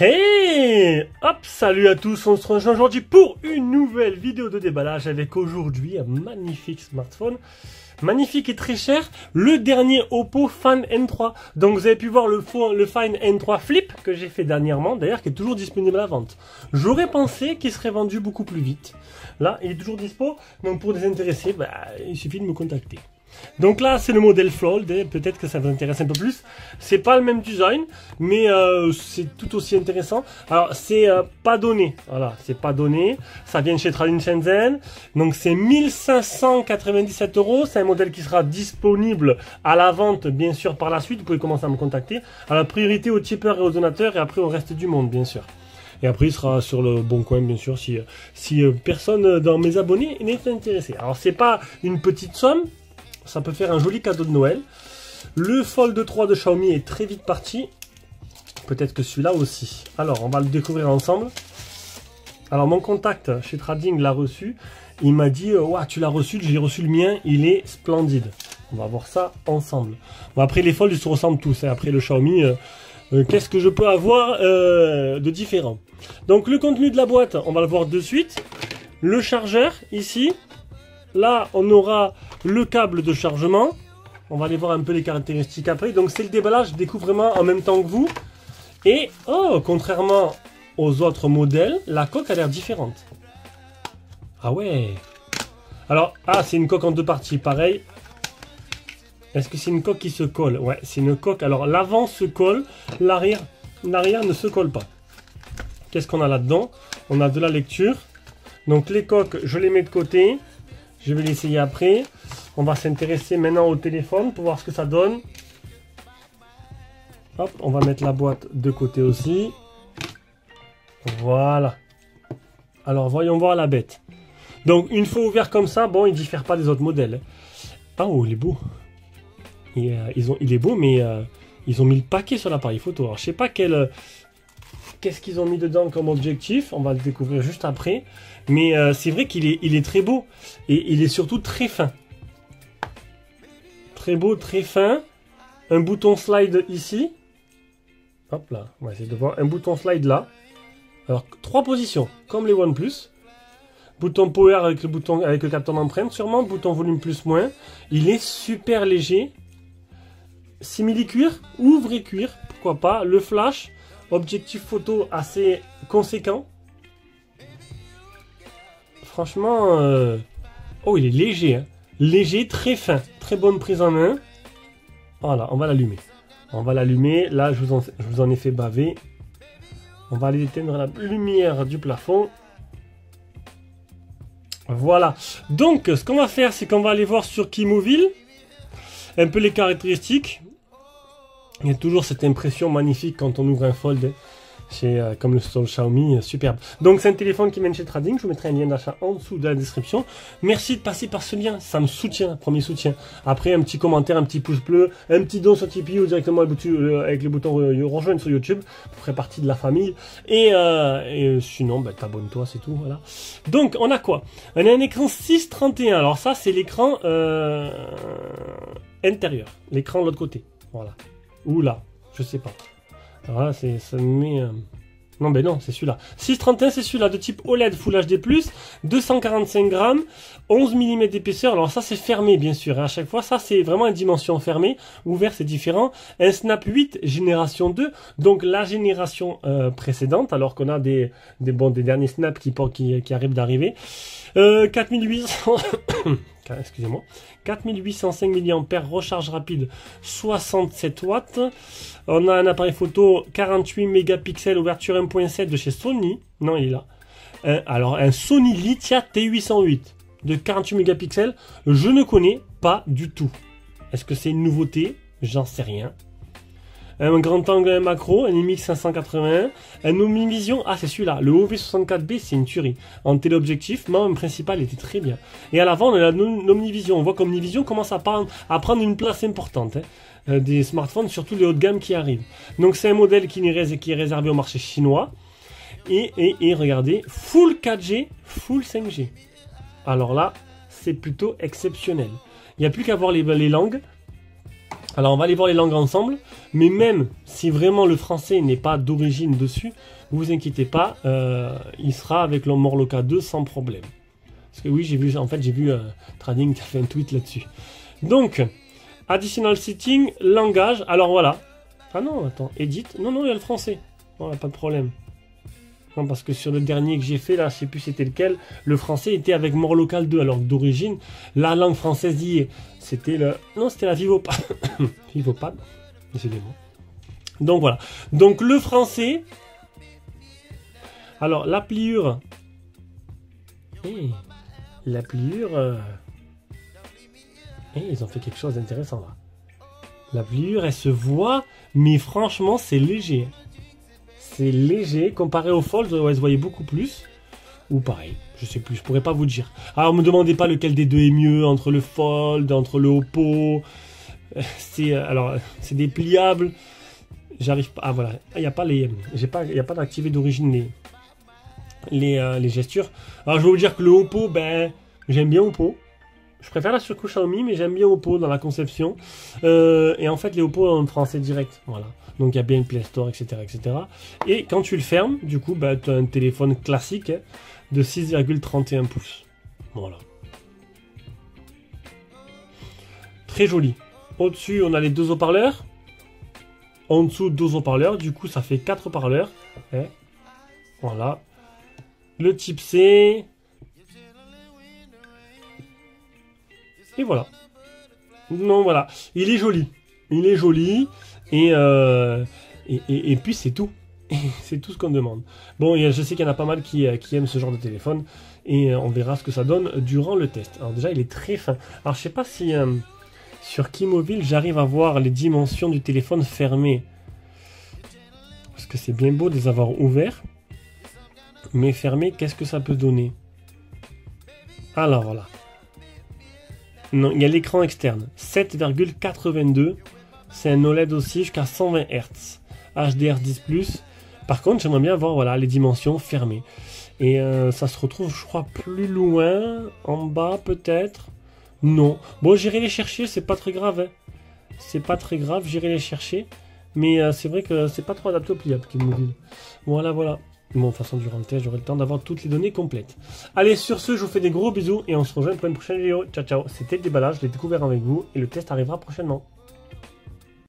Hey! Hop, salut à tous, on se retrouve aujourd'hui pour une nouvelle vidéo de déballage avec aujourd'hui un magnifique smartphone. Magnifique et très cher, le dernier Oppo Find N3. Donc vous avez pu voir le Find N3 Flip que j'ai fait dernièrement, d'ailleurs qui est toujours disponible à la vente. J'aurais pensé qu'il serait vendu beaucoup plus vite. Là, il est toujours dispo, donc pour les intéressés, il suffit de me contacter. Donc là, c'est le modèle Fold, peut-être que ça vous intéresse un peu plus. C'est pas le même design, mais c'est tout aussi intéressant. Alors, c'est pas donné, voilà, c'est pas donné. Ça vient de chez Trading Shenzhen, donc c'est 1597 €. C'est un modèle qui sera disponible à la vente, bien sûr, par la suite. Vous pouvez commencer à me contacter. Alors, priorité aux tipeurs et aux donateurs, et après au reste du monde, bien sûr. Et après, il sera sur le bon coin, bien sûr, si personne dans mes abonnés n'est intéressé. Alors, c'est pas une petite somme. Ça peut faire un joli cadeau de Noël. Le Fold 3 de Xiaomi est très vite parti. Peut-être que celui-là aussi. Alors, on va le découvrir ensemble. Alors, mon contact chez Trading l'a reçu. Il m'a dit, ouais, tu l'as reçu, j'ai reçu le mien, il est splendide. On va voir ça ensemble. Bon, après, les Fold, ils se ressemblent tous. Hein. Après, le Xiaomi, qu'est-ce que je peux avoir de différent? Donc, le contenu de la boîte, on va le voir de suite. Le chargeur, ici. Là, on aura le câble de chargement. On va aller voir un peu les caractéristiques après. Donc, c'est le déballage. Je découvre vraiment en même temps que vous. Et, oh, contrairement aux autres modèles, la coque a l'air différente. Ah ouais. Alors, c'est une coque en deux parties. Pareil. Est-ce que c'est une coque qui se colle? Ouais, c'est une coque. Alors, l'avant se colle. L'arrière ne se colle pas. Qu'est-ce qu'on a là-dedans? On a de la lecture. Donc, les coques, je les mets de côté. Je vais l'essayer après. On va s'intéresser maintenant au téléphone pour voir ce que ça donne. Hop, on va mettre la boîte de côté aussi. Voilà. Alors, voyons voir la bête. Donc, une fois ouvert comme ça, bon, il ne diffère pas des autres modèles. Ah, oh, il est beau. Il est beau, mais ils ont mis le paquet sur l'appareil photo. Alors, je sais pas qu'est-ce qu'ils ont mis dedans comme objectif. On va le découvrir juste après. Mais c'est vrai qu'il est très beau. Et il est surtout très fin. Très beau, très fin. Un bouton slide ici. Hop là, on va essayer de voir. Un bouton slide là. Alors, 3 positions, comme les OnePlus. Bouton power avec le capteur d'empreinte sûrement. Bouton volume plus moins. Il est super léger. Simili-cuir ou vrai cuir, pourquoi pas. Le flash. Objectif photo assez conséquent. Franchement, oh, il est léger. Hein. Léger, très fin. Très bonne prise en main. Voilà, on va l'allumer. On va l'allumer. Là, je vous en ai fait baver. On va aller éteindre la lumière du plafond. Voilà. Donc, ce qu'on va faire, c'est qu'on va aller voir sur Qimoville un peu les caractéristiques. Il y a toujours cette impression magnifique quand on ouvre un Fold. Comme le sur le Xiaomi, superbe. Donc c'est un téléphone qui mène chez Trading, je vous mettrai un lien d'achat en dessous de la description. Merci de passer par ce lien, ça me soutient, premier soutien. Après un petit commentaire, un petit pouce bleu, un petit don sur Tipeee ou directement avec le bouton rejoindre sur YouTube, vous ferez partie de la famille. Et sinon, t'abonnes-toi, c'est tout, voilà. Donc on a quoi? On a un écran 631, alors ça c'est l'écran intérieur, l'écran de l'autre côté, voilà. Ou là, je sais pas. Alors là, ça me met... Non, ben non, c'est celui-là. 631, c'est celui-là, de type OLED Full HD+, 245 grammes, 11 mm d'épaisseur. Alors ça, c'est fermé, bien sûr. Et à chaque fois, ça, c'est vraiment une dimension fermée. Ouvert, c'est différent. Un Snap 8 génération 2, donc la génération précédente, alors qu'on a des derniers Snap qui arrivent d'arriver. 4800... Excusez-moi. 4805 mAh, recharge rapide 67 watts. On a un appareil photo 48 mégapixels, ouverture 1.7 de chez Sony. Non, il est là. Alors, un Sony Lithia T808 de 48 mégapixels, je ne connais pas du tout. Est-ce que c'est une nouveauté? J'en sais rien. Un grand angle macro, un IMX 581, un Omnivision, c'est celui-là, le OV64B, c'est une tuerie. En téléobjectif, mon principal était très bien. Et à l'avant, on a l'Omnivision, on voit qu'Omnivision commence à prendre une place importante, hein, des smartphones, surtout les haut de gamme qui arrivent. Donc c'est un modèle qui est réservé au marché chinois. Et regardez, full 4G, full 5G. Alors là, c'est plutôt exceptionnel. Il n'y a plus qu'à voir les langues. Alors on va aller voir les langues ensemble, mais même si vraiment le français n'est pas d'origine dessus, vous inquiétez pas, il sera avec le Morloka 2 sans problème. Parce que oui, j'ai vu Trading qui a fait un tweet là-dessus. Donc, additional setting, langage, alors voilà. Ah non, attends, edit, non, il y a le français. Voilà, pas de problème. Non, parce que sur le dernier que j'ai fait, là, je sais plus c'était lequel, le français était avec Morlocal 2, alors d'origine, la langue française y est. C'était le... Non, c'était la Vivopad. Vivopad, décidément. Donc voilà. Donc le français... Alors, la pliure... La pliure... ils ont fait quelque chose d'intéressant, là. La pliure, elle se voit, mais franchement, c'est léger. C'est léger, comparé au Fold, ouais, elle se voyait beaucoup plus. Ou pareil, je sais plus, je pourrais pas vous dire. Alors, me demandez pas lequel des deux est mieux, entre le Fold, entre le Oppo. C'est des pliables. J'arrive pas. Ah voilà, il n'y a pas les. Il y a pas d'activé d'origine les gestures. Alors je vais vous dire que le Oppo, ben, j'aime bien Oppo. Je préfère la surcouche Xiaomi, mais j'aime bien Oppo dans la conception. Et en fait, les Oppo en français direct. Voilà. Donc il y a bien le Play Store, etc., etc. Et quand tu le fermes, du coup, bah, tu as un téléphone classique de 6,31 pouces. Voilà. Très joli. Au-dessus, on a les deux haut-parleurs. En dessous, deux haut-parleurs. Du coup, ça fait 4 haut-parleurs. Voilà. Le type C. Et voilà. Non, voilà. Il est joli. Il est joli. Et puis, c'est tout. C'est tout ce qu'on demande. Bon, je sais qu'il y en a pas mal qui aiment ce genre de téléphone. Et on verra ce que ça donne durant le test. Alors déjà, il est très fin. Alors, je sais pas si sur Keymobile, j'arrive à voir les dimensions du téléphone fermé. Parce que c'est bien beau de les avoir ouverts. Mais fermé, qu'est-ce que ça peut donner? Alors, voilà. Non, il y a l'écran externe. 7,82. C'est un OLED aussi jusqu'à 120 Hz. HDR10+. Par contre, j'aimerais bien voir voilà, les dimensions fermées. Et ça se retrouve, je crois, plus loin. En bas, peut-être. Non. Bon, j'irai les chercher, c'est pas très grave. Hein. C'est pas très grave, j'irai les chercher. Mais c'est vrai que c'est pas trop adapté au pliable, Keymobile. Voilà, voilà. Bon, de toute façon, durant le test, j'aurai le temps d'avoir toutes les données complètes. Allez, sur ce, je vous fais des gros bisous et on se rejoint pour une prochaine vidéo. Ciao, ciao. C'était le déballage, je l'ai découvert avec vous et le test arrivera prochainement.